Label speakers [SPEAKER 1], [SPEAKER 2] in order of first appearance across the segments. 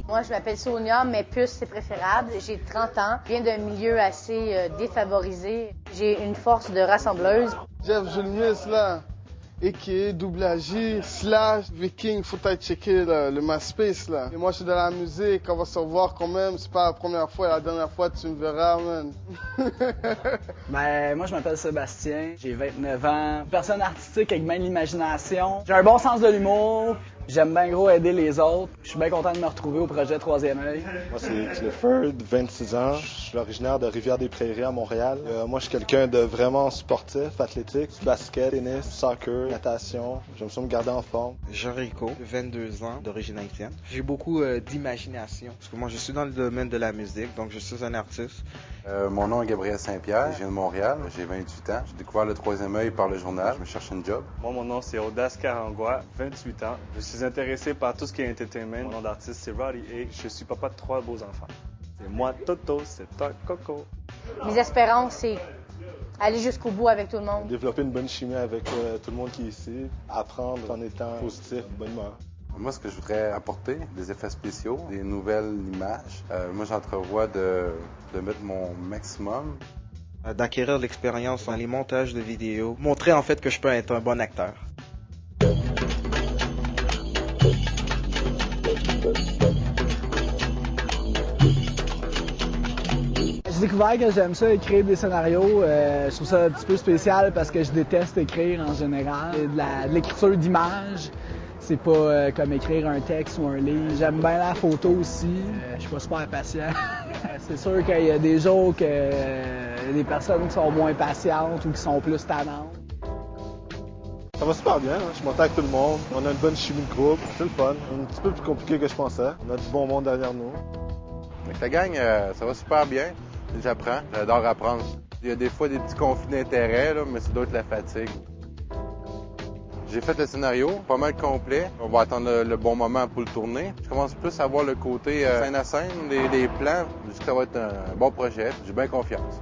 [SPEAKER 1] Moi, je m'appelle Sonia, mais plus c'est préférable. J'ai 30 ans, je viens d'un milieu assez défavorisé. J'ai une force de rassembleuse.
[SPEAKER 2] Jeff Julmus, là, a.k.a. /Viking, faut aller checker le MySpace, là. Et moi, je suis dans la musique, on va se revoir quand même. C'est pas la première fois, la dernière fois, tu me verras, man.
[SPEAKER 3] Ben, moi, je m'appelle Sébastien, j'ai 29 ans, personne artistique avec bien de l'imagination. J'ai un bon sens de l'humour, j'aime bien gros aider les autres. Je suis bien content de me retrouver au projet Troisième œil.
[SPEAKER 4] Moi, c'est Clifford, 26 ans. Je suis originaire de Rivière-des-Prairies à Montréal. Moi, je suis quelqu'un de vraiment sportif, athlétique, basket, tennis, soccer, natation. J'aime ça me garder en forme.
[SPEAKER 5] Jean-Rico, 22 ans, d'origine haïtienne. J'ai beaucoup d'imagination, parce que moi, je suis dans le domaine de la musique, donc je suis un artiste.
[SPEAKER 6] Mon nom est Gabriel Saint-Pierre, je viens de Montréal, j'ai 28 ans. J'ai découvert le Troisième œil par le journal, je me cherche un job.
[SPEAKER 7] Moi, mon nom c'est Audace Karangwa, 28 ans. Je suis intéressé par tout ce qui est entertainment. Mon nom d'artiste c'est Roddy et je suis papa de 3 beaux enfants. C'est moi Toto, c'est toi Coco.
[SPEAKER 1] Mes espérances, c'est aller jusqu'au bout avec tout le monde.
[SPEAKER 4] Développer une bonne chimie avec tout le monde qui est ici. Apprendre en étant positif, bonne humeur.
[SPEAKER 6] Moi, ce que je voudrais apporter, des effets spéciaux, des nouvelles images. Moi, j'entrevois de mettre mon maximum.
[SPEAKER 5] D'acquérir de l'expérience dans les montages de vidéos. Montrer en fait que je peux être un bon acteur.
[SPEAKER 3] J'ai découvert que j'aime ça écrire des scénarios. Je trouve ça un petit peu spécial parce que je déteste écrire en général. De l'écriture d'images. C'est pas comme écrire un texte ou un livre. J'aime bien la photo aussi. Je suis pas super patient. C'est sûr qu'il y a des jours que des personnes qui sont moins patientes ou qui sont plus tannantes.
[SPEAKER 4] Ça va super bien, hein? Je m'entends avec tout le monde. On a une bonne chimie de groupe, c'est le fun. Un petit peu plus compliqué que je pensais. On a du bon monde derrière nous.
[SPEAKER 6] Avec la gang, ça va super bien. J'apprends, j'adore apprendre. Il y a des fois des petits conflits d'intérêts, mais c'est d'autres la fatigue. J'ai fait le scénario, pas mal complet. On va attendre le bon moment pour le tourner. Je commence plus à voir le côté scène à scène, les plans. Je dis que ça va être un bon projet. J'ai bien confiance.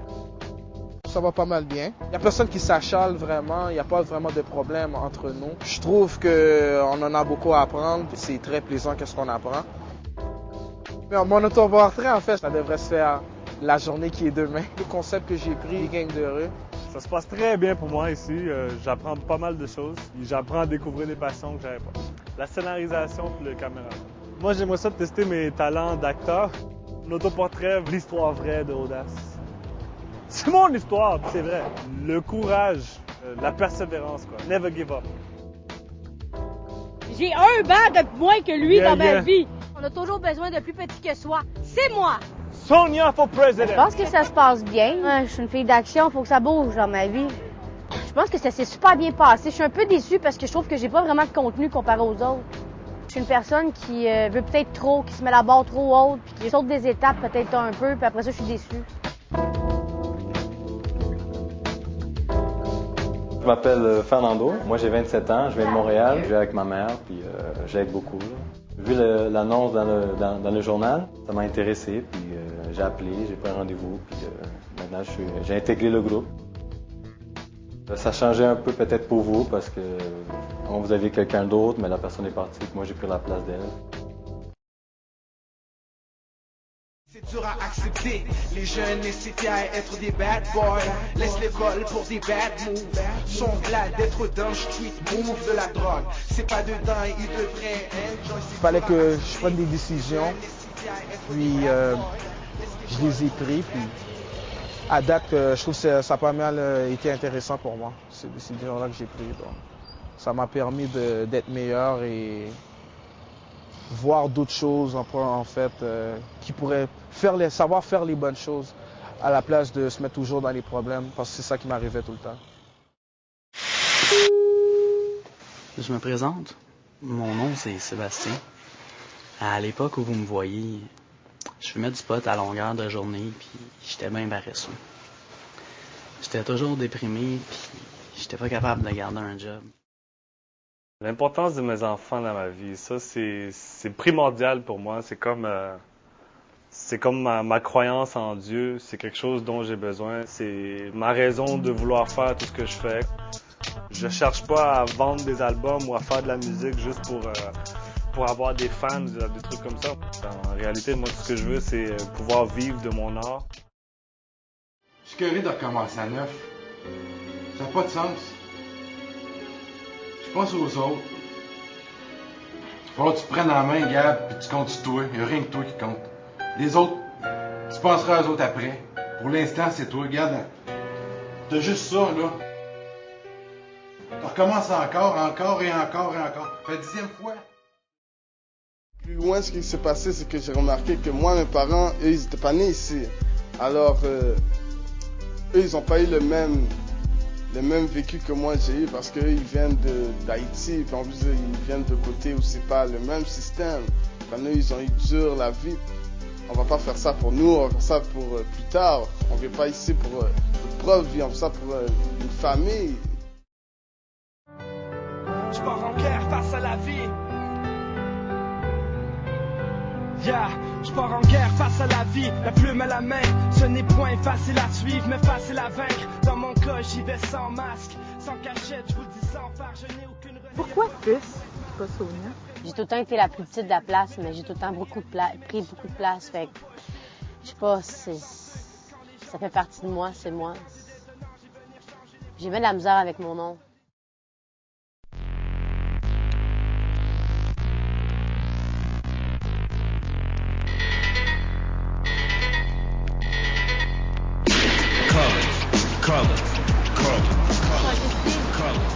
[SPEAKER 2] Ça va pas mal bien. Il n'y a personne qui s'achale vraiment. Il n'y a pas vraiment de problème entre nous. Je trouve qu'on en a beaucoup à apprendre. C'est très plaisant qu'est-ce qu'on apprend. Mais mon autoportrait, en fait, ça devrait se faire la journée qui est demain. Le concept que j'ai pris, les gangs de rue.
[SPEAKER 7] Ça se passe très bien pour moi ici. J'apprends pas mal de choses. J'apprends à découvrir des passions que j'avais pas. La scénarisation et le caméra. Moi, j'aimerais ça tester mes talents d'acteur. L'autoportrait, l'histoire vraie de Audace. C'est mon histoire, c'est vrai. Le courage, la persévérance, quoi. Never give up.
[SPEAKER 8] J'ai un banc de moins que lui dans ma vie. On a toujours besoin de plus petit que soi. C'est moi!
[SPEAKER 7] Sonia for president!
[SPEAKER 1] Je pense que ça se passe bien. Je suis une fille d'action, il faut que ça bouge dans ma vie. Je pense que ça s'est super bien passé. Je suis un peu déçue parce que je trouve que j'ai pas vraiment de contenu comparé aux autres. Je suis une personne qui veut peut-être trop, qui se met la barre trop haute, puis qui saute des étapes peut-être un peu, puis après ça, je suis déçue.
[SPEAKER 9] Je m'appelle Fernando, moi j'ai 27 ans, je viens de Montréal, je vis avec ma mère, puis j'aide beaucoup. Vu l'annonce dans le journal, ça m'a intéressé, puis j'ai appelé, j'ai pris un rendez-vous, puis maintenant j'ai intégré le groupe. Ça changeait un peu peut-être pour vous, parce que vous aviez quelqu'un d'autre, mais la personne est partie, puis moi j'ai pris la place d'elle.
[SPEAKER 10] C'est dur à accepter, les jeunes hésitent à être des bad boys. Laisse l'école pour des bad moves. Sont glad d'être dans le street move de la drogue. C'est pas dedans, ils devraient enjoy.
[SPEAKER 2] Il fallait que je prenne des décisions, puis je les ai prises. Puis à date, je trouve que ça a pas mal été intéressant pour moi, ces décisions-là que j'ai prises. Ça m'a permis d'être meilleur et voir d'autres choses en fait qui pourraient savoir faire les bonnes choses à la place de se mettre toujours dans les problèmes, parce que c'est ça qui m'arrivait tout le temps.
[SPEAKER 3] Je me présente. Mon nom, c'est Sébastien. À l'époque où vous me voyez, je fumais du pot à longueur de journée, puis j'étais bien paresseux. J'étais toujours déprimé, puis j'étais pas capable de garder un job.
[SPEAKER 7] L'importance de mes enfants dans ma vie, ça c'est primordial pour moi. C'est comme ma croyance en Dieu. C'est quelque chose dont j'ai besoin. C'est ma raison de vouloir faire tout ce que je fais. Je cherche pas à vendre des albums ou à faire de la musique juste pour pour avoir des fans, des trucs comme ça. En réalité, moi, tout ce que je veux, c'est pouvoir vivre de mon art.
[SPEAKER 11] Je suis curieux de recommencer à neuf. Ça n'a pas de sens. Je pense aux autres. Il faut que tu te prennes en main, Gab, puis tu comptes sur toi. Il n'y a rien que toi qui compte. Les autres, tu penseras aux autres après. Pour l'instant, c'est toi. Regarde, t'as juste ça, là. Tu recommences encore et encore. Fait 10e fois.
[SPEAKER 12] Plus loin, ce qui s'est passé, c'est que j'ai remarqué que moi, mes parents, eux, ils n'étaient pas nés ici. Alors, eux, ils n'ont pas eu le même vécu que moi j'ai eu parce qu'eux, ils viennent d'Haïti. Puis en plus, ils viennent de côté où c'est pas le même système. Quand eux, ils ont eu dur la vie. On va pas faire ça pour nous, on va faire ça pour plus tard. On vient pas ici pour une propre vie, on fait ça pour une famille.
[SPEAKER 10] Je pars en guerre face à la vie. Yeah, je pars en guerre face à la vie, la plume à la main. Ce n'est point facile à suivre, mais facile à vaincre. Dans mon cas, j'y vais sans masque, sans cachette, je vous le dis sans phare, je n'ai aucune retenue.
[SPEAKER 13] Pourquoi fils? Pas Sonia.
[SPEAKER 1] J'ai tout le temps été la plus petite de la place, mais j'ai tout le temps pris beaucoup de place. Fait que, je sais pas, ça fait partie de moi, c'est moi. J'ai bien de la misère avec mon nom.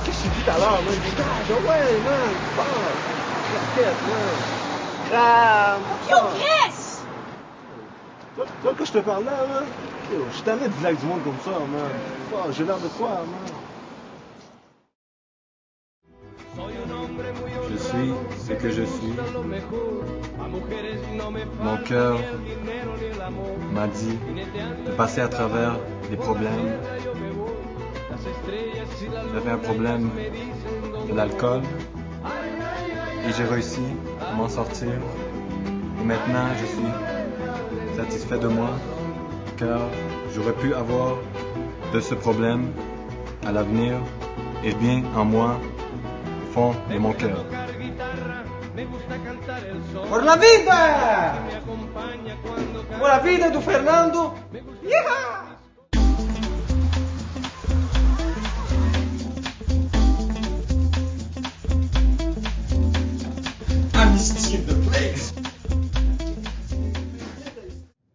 [SPEAKER 2] Qu'est-ce que tu dis tout à l'heure, man? Ouais, man, fuck! La tête, man!
[SPEAKER 8] Yo, Chris!
[SPEAKER 2] Toi, quand je te parlais, man, je suis tanné de blagues du monde comme ça, man. Oh, j'ai l'air de quoi, man?
[SPEAKER 9] Je suis ce que je suis. Mon cœur m'a dit de passer à travers des problèmes. J'avais un problème de l'alcool et j'ai réussi à m'en sortir. Et maintenant, je suis satisfait de moi car j'aurais pu avoir de ce problème à l'avenir et bien en moi, au fond de mon cœur.
[SPEAKER 14] Por la vida! Por la vida de Fernando! Yeah!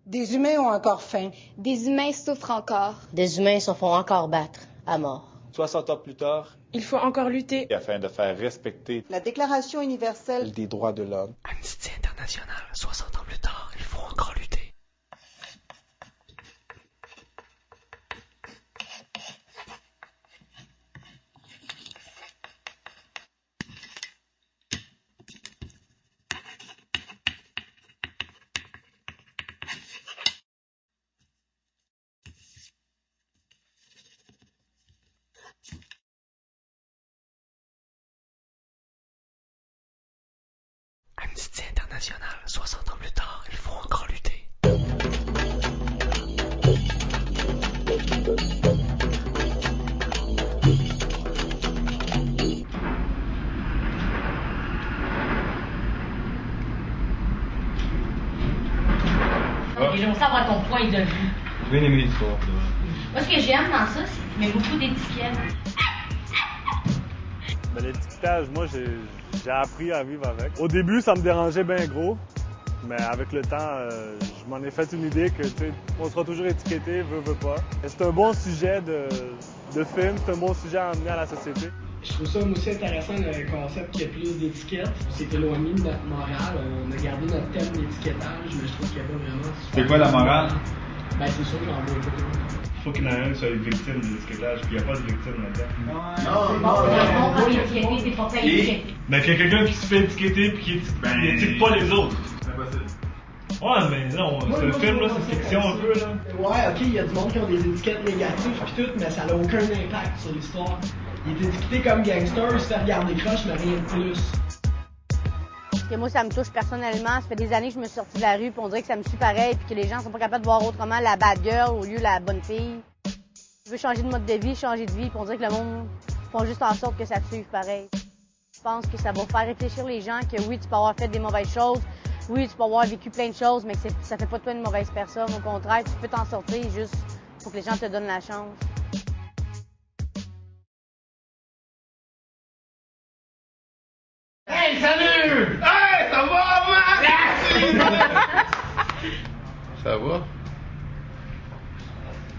[SPEAKER 15] Des humains ont encore faim.
[SPEAKER 16] Des humains souffrent encore.
[SPEAKER 1] Des humains se font encore battre à mort.
[SPEAKER 17] 60 ans plus tard,
[SPEAKER 16] il faut encore lutter
[SPEAKER 17] afin de faire respecter
[SPEAKER 15] la Déclaration universelle
[SPEAKER 2] des droits de l'homme.
[SPEAKER 10] Amnesty International, 60 ans plus tard, il faut encore lutter. Amnesty International, 60 ans plus tard, il faut encore lutter.
[SPEAKER 8] Ok, j'aimerais savoir ton point de vue.
[SPEAKER 9] J'ai bien aimé l'histoire.
[SPEAKER 8] Moi, ce que j'aime dans ça, c'est qu'il met beaucoup d'étiquettes.
[SPEAKER 7] Ben, l'étiquetage, moi, j'ai appris à vivre avec. Au début, ça me dérangeait bien gros, mais avec le temps, je m'en ai fait une idée que, tu sais, on sera toujours étiqueté, veut pas. C'est un bon sujet de film, c'est un bon sujet à amener à la société.
[SPEAKER 3] Je trouve ça aussi intéressant le concept qu'il y a plus d'étiquettes. C'est éloigné de notre morale. On a gardé notre thème d'étiquetage, mais je trouve qu'il n'y a pas vraiment...
[SPEAKER 17] C'est quoi la morale?
[SPEAKER 3] Ben c'est sûr que j'en vois pas.
[SPEAKER 17] Il faut qu'il y en ait un qui soit victime de l'étiquetage, puis il n'y a pas de victime là-dedans. Mais qu'il y a quelqu'un qui se fait étiqueter puis qui étiquette pas les autres. C'est impossible. Ouais, mais non, ce film là, c'est fiction un peu là.
[SPEAKER 3] Ouais, ok, il y a du monde qui ont des étiquettes négatives pis tout, mais ça n'a aucun impact sur l'histoire. Il est étiqueté comme gangster, il se fait regarder croche, mais rien de plus.
[SPEAKER 1] Que moi, ça me touche personnellement. Ça fait des années que je me suis sortie de la rue, puis on dirait que ça me suit pareil, puis que les gens sont pas capables de voir autrement la bad girl au lieu de la bonne fille. Je veux changer de mode de vie, changer de vie, puis on dirait que le monde font juste en sorte que ça te suive pareil. Je pense que ça va faire réfléchir les gens que oui, tu peux avoir fait des mauvaises choses, oui, tu peux avoir vécu plein de choses, mais que ça fait pas de toi une mauvaise personne. Au contraire, tu peux t'en sortir, juste faut que les gens te donnent la chance.
[SPEAKER 17] Hey, salut! Hey, ça va, man?
[SPEAKER 6] Ça va?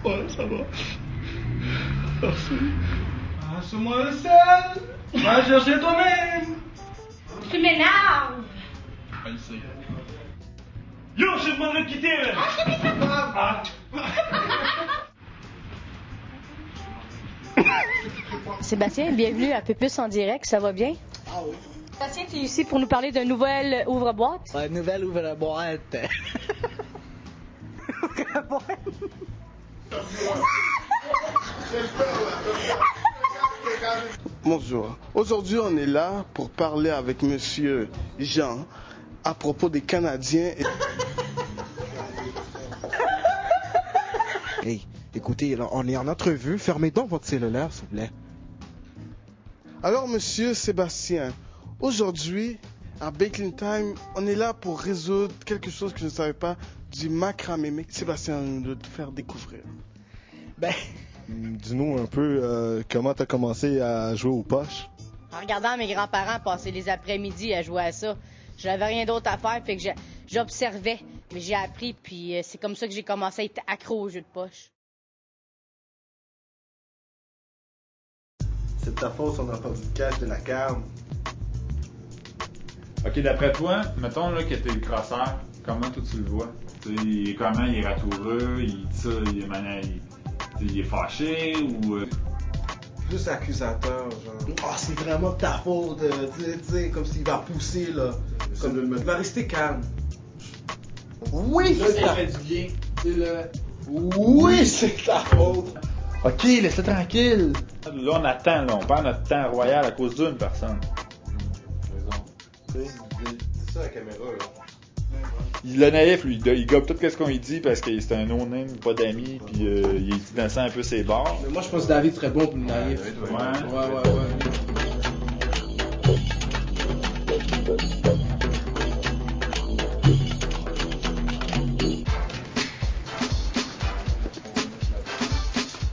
[SPEAKER 17] Ouais, ça va. Merci. Lâche-moi le sel! Va chercher toi-même!
[SPEAKER 8] Tu m'énerves!
[SPEAKER 17] Yo, je te demande de quitter, là!
[SPEAKER 8] Sébastien, bienvenue à Pépus en direct, ça va bien?
[SPEAKER 3] Ah oui.
[SPEAKER 8] Sébastien, tu es ici pour nous parler d'un nouvel ouvre-boîte?
[SPEAKER 3] Ouais, nouvelle ouvre-boîte.
[SPEAKER 12] Bonjour. Aujourd'hui, on est là pour parler avec Monsieur Jean à propos des Canadiens.
[SPEAKER 5] Hey, écoutez, là, on est en entrevue. Fermez donc votre cellulaire, s'il vous plaît.
[SPEAKER 12] Alors, Monsieur Sébastien, aujourd'hui, à Baking Time, on est là pour résoudre quelque chose que je ne savais pas du macramé. Mais Sébastien, on veut te faire découvrir.
[SPEAKER 3] Ben,
[SPEAKER 4] Dis-nous un peu comment tu as commencé à jouer aux poches.
[SPEAKER 1] En regardant mes grands-parents passer les après-midi à jouer à ça, j'avais rien d'autre à faire, fait que j'observais, mais j'ai appris, puis c'est comme ça que j'ai commencé à être accro aux jeux de poche.
[SPEAKER 4] C'est de ta faute, on a perdu le cash de la carte.
[SPEAKER 18] Ok, d'après toi, mettons là, que t'es le crosseur, comment toi tu le vois? Comment il est ratoureux, il est fâché ou...
[SPEAKER 5] Plus accusateur, genre. Ah, c'est vraiment de ta faute, tu sais, comme s'il va pousser, là. Comme il va rester calme. Oui, c'est ta faute. Oui, c'est ta faute.
[SPEAKER 3] ok, laisse-le tranquille.
[SPEAKER 18] Là, on attend, là, on perd notre temps royal à cause d'une personne.
[SPEAKER 4] C'est ça la caméra, là.
[SPEAKER 18] Il est naïf, lui, il gobe tout ce qu'on lui dit parce que c'est un no-name, pas d'amis, puis il est dansant un peu ses bords.
[SPEAKER 5] Mais moi, je pense que David serait bon pour le naïf. Ouais.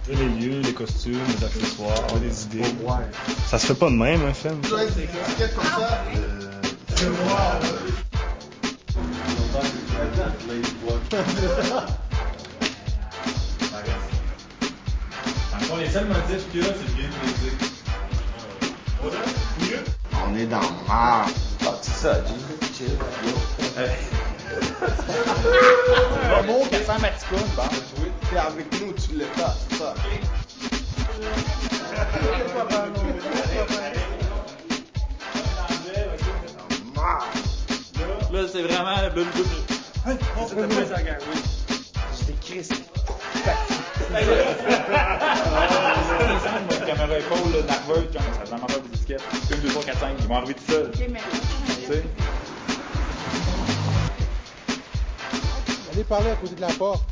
[SPEAKER 7] Les lieux, les costumes, les accessoires, les idées. Ça se fait pas de même, un film.
[SPEAKER 12] Qu'est-ce comme ça?
[SPEAKER 18] Encore les seuls motifs qu'il y a, c'est bien plaisir.
[SPEAKER 5] On est dans le mar.
[SPEAKER 12] Ah, c'est ça, chill.
[SPEAKER 18] Un mot qui ressemble à Ticoun, bon.
[SPEAKER 12] T'es avec nous, tu l'es pas, c'est ça.
[SPEAKER 18] Là, c'est vraiment le bout de... On se fait ça, gars, oui.
[SPEAKER 5] C'est Christ.
[SPEAKER 18] Notre caméra épaule, là, nerveuse, ça a vraiment pas de disquette. 1, 2, 3, 4, 5, ils vont arriver tout seuls.
[SPEAKER 8] Ok, mais...
[SPEAKER 18] Tu sais?
[SPEAKER 6] Allez parler à côté de la porte.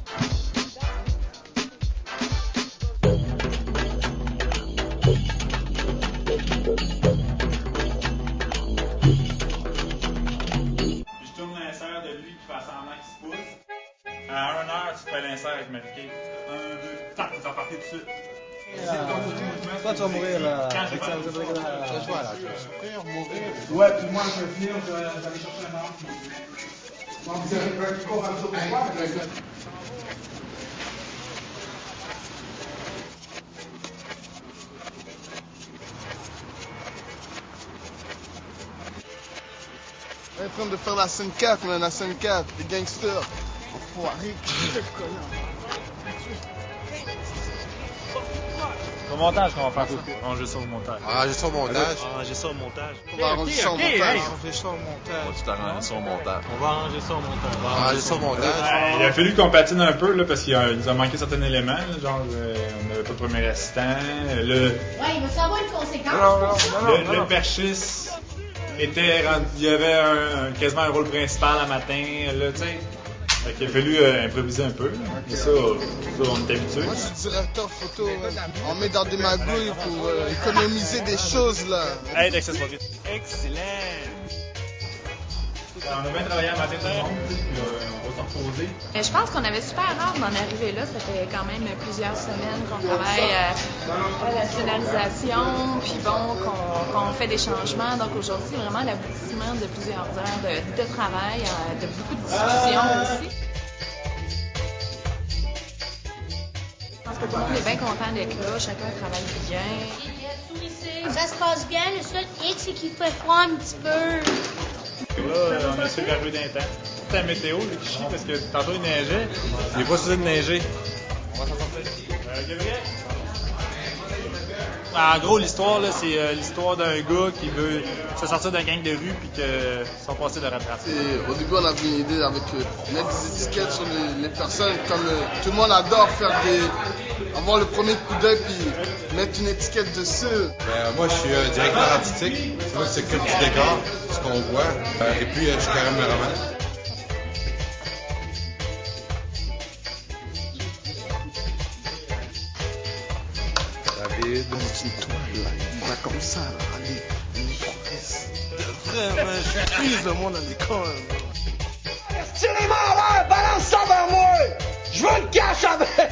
[SPEAKER 18] Je tourne l'insert de lui qui fait semblant qu'il se pousse. À 1 heure, tu fais l'insert avec Marie-Kate. 1, 2, tac, vous en partez tout de suite.
[SPEAKER 3] Toi, tu vas mourir là.
[SPEAKER 18] Je vois là,
[SPEAKER 6] je vais souffrir, mourir.
[SPEAKER 5] Ouais, puis moi, je vais finir, je vais aller chercher un arbre. Donc, vous avez un cours à jour de quoi?
[SPEAKER 12] On est en train de faire la scène 4, man, la scène 4, les gangsters. Enfoiré, connard.
[SPEAKER 7] Au montage qu'on va faire tout. Ranger ça au montage.
[SPEAKER 6] Ranger ça au montage.
[SPEAKER 7] Ranger ça au montage.
[SPEAKER 12] On va arranger ça au montage.
[SPEAKER 6] Ranger ça au montage.
[SPEAKER 7] On va tout arranger ça au montage. On va arranger ça au montage.
[SPEAKER 6] Ranger ça au montage.
[SPEAKER 18] Il a fallu qu'on patine un peu là, parce qu'il nous a manqué certains éléments. Là, genre, on n'avait pas de premier assistant.
[SPEAKER 1] Ouais, il va savoir une conséquence.
[SPEAKER 18] Le perchiste était il y avait quasiment un rôle principal le matin. Là, tu sais. Fait qu'il a fallu improviser un peu. Et ça, on est habitué.
[SPEAKER 12] Moi, je suis directeur photo. On met dans des magouilles pour économiser des choses, là.
[SPEAKER 18] Aide accessoiriste. Excellent! On a bien travaillé à matin tout le monde, puis on va s'en reposer.
[SPEAKER 19] Je pense qu'on avait super hâte d'en arriver là. Ça fait quand même plusieurs semaines qu'on travaille à la scénarisation, puis bon, qu'on fait des changements. Donc aujourd'hui, c'est vraiment l'aboutissement de plusieurs heures de travail, de beaucoup de discussions aussi. Je pense que tout le monde est bien content d'être là, chacun travaille bien.
[SPEAKER 8] Ça se passe bien, le seul hic, c'est qu'il fait froid un petit peu.
[SPEAKER 18] Là, on a essayé d'arriver d'un temps. C'est la météo qui chie parce que tantôt il neigeait. Il n'est pas supposé de neiger. On va s'en sortir. Gabriel? En gros, l'histoire, là, c'est l'histoire d'un gars qui veut se sortir d'un gang de rue puis que son passé le rattrape.
[SPEAKER 12] Au début, on avait une idée avec mettre des étiquettes sur les personnes, comme tout le monde adore avoir le premier coup d'œil puis mettre une étiquette dessus.
[SPEAKER 11] Moi, je suis directeur artistique. C'est moi qui s'occupe du décor, ce qu'on voit. Et puis, je suis caméraman.
[SPEAKER 12] David, c'est une toile, là. Il va comme ça, là. Allez, de vrai, man, je prise le monde à l'école.
[SPEAKER 14] C'est les morts, là! Balance ça vers moi! Je veux le cash avec!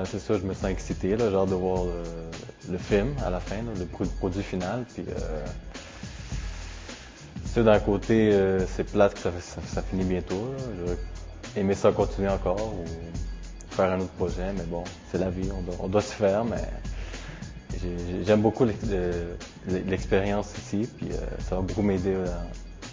[SPEAKER 9] C'est ça, je me sens excité, là, j'ai hâte de voir le film à la fin, là, le produit final. Puis, d'un côté, c'est plate que ça finit bientôt. J'aurais aimé ça continuer encore ou faire un autre projet, mais bon, c'est la vie, on doit se faire, mais j'aime beaucoup l'expérience ici, puis ça va beaucoup m'aider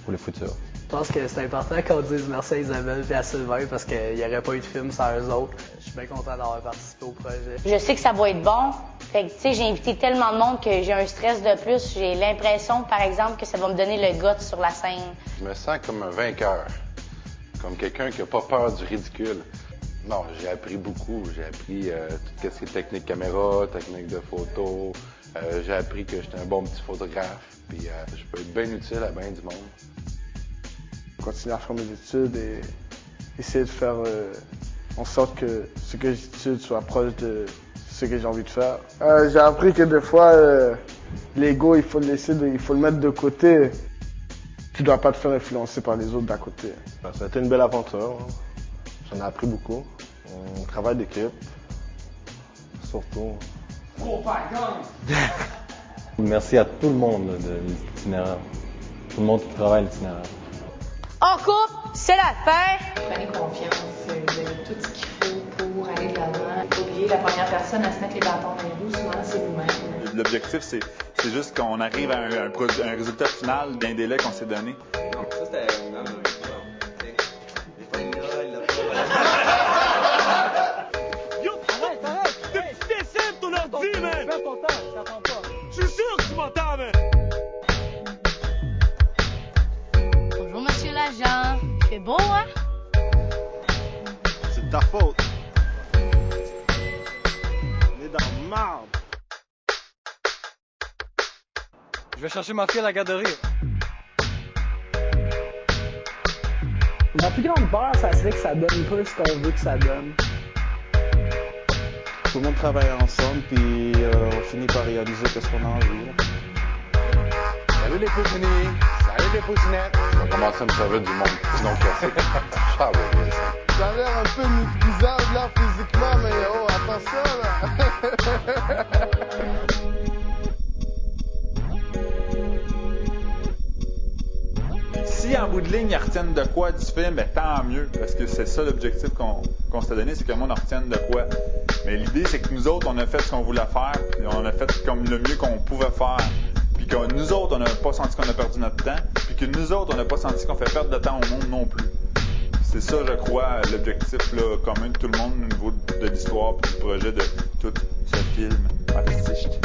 [SPEAKER 9] pour le futur.
[SPEAKER 3] Je pense que c'est important qu'on dise merci à Isabelle et à Sylvain parce qu'il n'y aurait pas eu de film sans eux autres. Je suis bien content d'avoir participé au projet.
[SPEAKER 1] Je sais que ça va être bon. Fait que, tu sais, j'ai invité tellement de monde que j'ai un stress de plus. J'ai l'impression, par exemple, que ça va me donner le goût sur la scène.
[SPEAKER 6] Je me sens comme un vainqueur, comme quelqu'un qui n'a pas peur du ridicule. Non, j'ai appris beaucoup. J'ai appris tout ce qui est technique caméra, technique de photo. J'ai appris que j'étais un bon petit photographe. Puis je peux être bien utile à bien du monde.
[SPEAKER 12] Continuer à faire mes études et essayer de faire en sorte que ce que j'étudie soit proche de ce que j'ai envie de faire. J'ai appris que des fois, l'ego, il faut le mettre de côté. Tu dois pas te faire influencer par les autres d'à côté.
[SPEAKER 4] Ça a été une belle aventure. J'en ai appris beaucoup. On travaille d'équipe, surtout.
[SPEAKER 9] Merci à tout le monde là, de l'itinéraire. Tout le monde qui travaille à l'itinéraire.
[SPEAKER 1] En couple, c'est l'affaire.
[SPEAKER 19] Prenez confiance, vous avez tout ce qu'il faut pour aller de l'avant. Oubliez la première personne à se mettre les bâtons dans les roues, souvent c'est vous-même.
[SPEAKER 18] L'objectif, c'est juste qu'on arrive à un résultat final d'un délai qu'on s'est donné. Ça, c'était
[SPEAKER 14] Yo, arrête! Tu décèdes ton ordi, man! Fais ton temps, je t'entends pas. Je suis sûr que tu m'entends, man!
[SPEAKER 1] Bonjour, monsieur l'agent. Il fait beau, hein?
[SPEAKER 4] C'est de ta faute. On est dans le marbre.
[SPEAKER 3] Je vais chercher ma fille à la garderie. Ma plus grande peur, ça serait que ça donne pas ce qu'on veut que ça donne.
[SPEAKER 2] Tout le monde travaille ensemble, puis on finit par réaliser ce qu'on a envie.
[SPEAKER 6] Salut les poussiniers! Salut les poussinettes! On va commencer à me servir du monde sinon cassé. Ça va bien, ça.
[SPEAKER 12] Ça a l'air un peu bizarre là physiquement, mais oh, attention là!
[SPEAKER 18] Si en bout de ligne, ils retiennent de quoi du film, ben, tant mieux, parce que c'est ça l'objectif qu'on s'est donné, c'est que le monde en retienne de quoi. Mais l'idée, c'est que nous autres, on a fait ce qu'on voulait faire, puis on a fait comme le mieux qu'on pouvait faire. Puis que nous autres, on n'a pas senti qu'on a perdu notre temps, puis que nous autres, on n'a pas senti qu'on fait perdre de temps au monde non plus. C'est ça, je crois, l'objectif là, commun de tout le monde au niveau de l'histoire et du projet de tout ce film artistique.